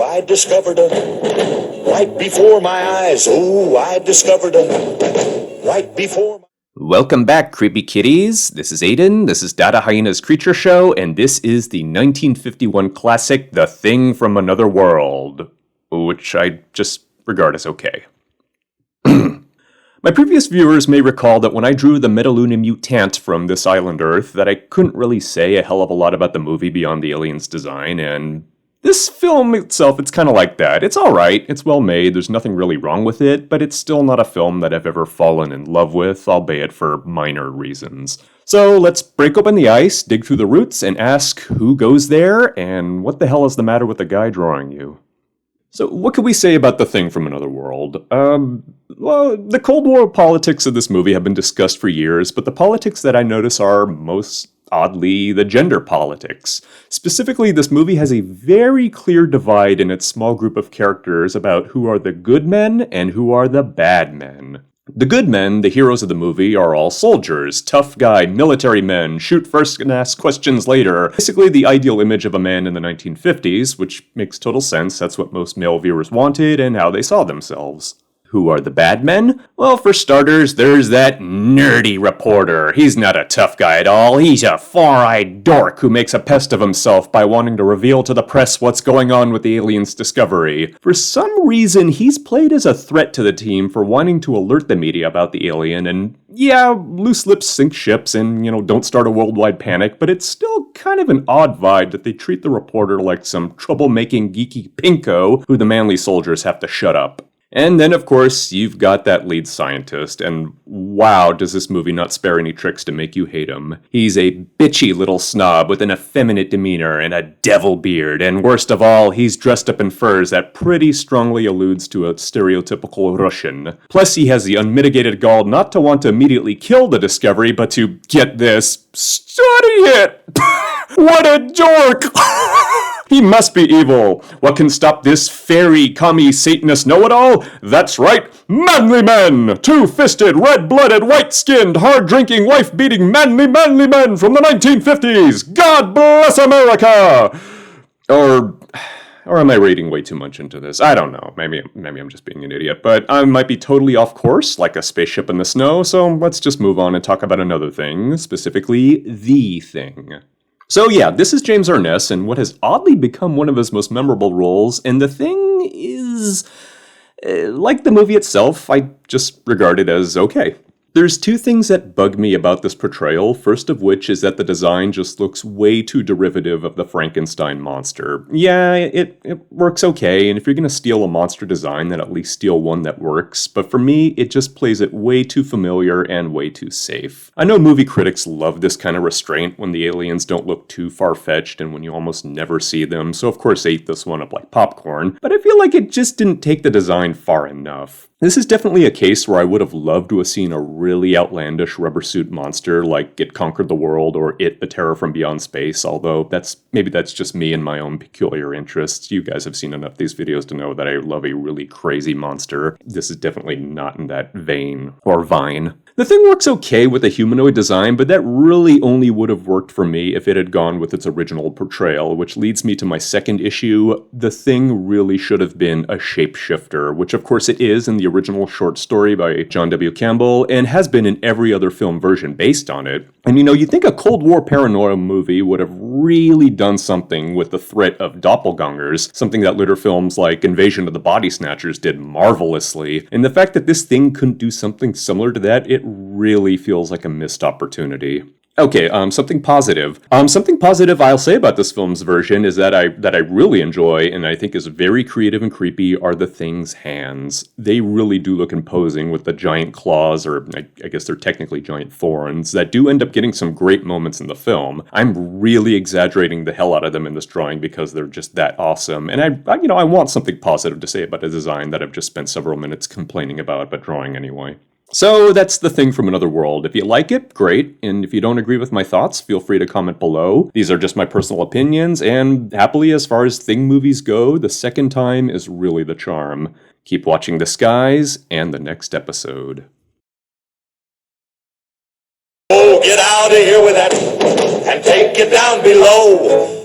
I discovered a right before my eyes. Oh, I discovered a right before my... Welcome back, creepy kitties. This is Aiden, this is Dada Hyena's Creature Show, and this is the 1951 classic, The Thing from Another World, which I just regard as okay. My previous viewers may recall that when I drew the Metaluna mutant from this island Earth, that I couldn't really say a hell of a lot about the movie beyond the alien's design, and this film itself, it's kind of like that. It's alright, it's well made, there's nothing really wrong with it, but it's still not a film that I've ever fallen in love with, albeit for minor reasons. So let's break open the ice, dig through the roots, and ask who goes there, and what the hell is the matter with the guy drawing you? So what can we say about The Thing from Another World? Well, the Cold War politics of this movie have been discussed for years, but the politics that I notice are most oddly the gender politics. Specifically, this movie has a very clear divide in its small group of characters about who are the good men and who are the bad men. The good men, the heroes of the movie, are all soldiers, tough guy, military men, shoot first and ask questions later. Basically the ideal image of a man in the 1950s, which makes total sense, that's what most male viewers wanted and how they saw themselves. Who are the bad men? Well, for starters, there's that nerdy reporter. He's not a tough guy at all. He's a far-eyed dork who makes a pest of himself by wanting to reveal to the press what's going on with the alien's discovery. For some reason, he's played as a threat to the team for wanting to alert the media about the alien, and yeah, loose lips sink ships and, don't start a worldwide panic, but it's still kind of an odd vibe that they treat the reporter like some troublemaking geeky pinko who the manly soldiers have to shut up. And then, of course, you've got that lead scientist, and wow, does this movie not spare any tricks to make you hate him. He's a bitchy little snob with an effeminate demeanor and a devil beard, and worst of all, he's dressed up in furs that pretty strongly alludes to a stereotypical Russian. Plus, he has the unmitigated gall not to want to immediately kill the Discovery, but to, get this, study it! What a dork! He must be evil. What can stop this fairy, commie, Satanist know-it-all? That's right, manly men! Two-fisted, red-blooded, white-skinned, hard-drinking, wife-beating, manly men from the 1950s! God bless America! Or am I reading way too much into this? I don't know. Maybe I'm just being an idiot, but I might be totally off course, like a spaceship in the snow, so let's just move on and talk about another thing, specifically The Thing. So yeah, this is James Arness in what has oddly become one of his most memorable roles, and The Thing is, like the movie itself, I just regard it as okay. There's two things that bug me about this portrayal, first of which is that the design just looks way too derivative of the Frankenstein monster. Yeah, it works okay, and if you're gonna steal a monster design, then at least steal one that works, but for me, it just plays it way too familiar and way too safe. I know movie critics love this kind of restraint when the aliens don't look too far-fetched and when you almost never see them, so of course I eat this one up like popcorn, but I feel like it just didn't take the design far enough. This is definitely a case where I would have loved to have seen a really outlandish rubber suit monster like It Conquered the World or It, the Terror from Beyond Space, although maybe that's just me and my own peculiar interests. You guys have seen enough of these videos to know that I love a really crazy monster. This is definitely not in that vein or vine. The Thing works okay with the humanoid design, but that really only would have worked for me if it had gone with its original portrayal, which leads me to my second issue. The Thing really should have been a shapeshifter, which of course it is in the original short story by John W. Campbell, and has been in every other film version based on it. And you'd think a Cold War paranoia movie would have really done something with the threat of doppelgangers, something that later films like Invasion of the Body Snatchers did marvelously. And the fact that this thing couldn't do something similar to that, it really feels like a missed opportunity. Okay, something positive. Something positive I'll say about this film's version is that I really enjoy and I think is very creative and creepy are the Thing's hands. They really do look imposing with the giant claws, or I guess they're technically giant thorns, that do end up getting some great moments in the film. I'm really exaggerating the hell out of them in this drawing because they're just that awesome, and I want something positive to say about a design that I've just spent several minutes complaining about, but drawing anyway. So that's The Thing from Another World. If you like it, great, and if you don't agree with my thoughts, feel free to comment below. These are just my personal opinions, and happily, as far as Thing movies go, the second time is really the charm. Keep watching the skies and the next episode. Oh, get out of here with that and take it down below.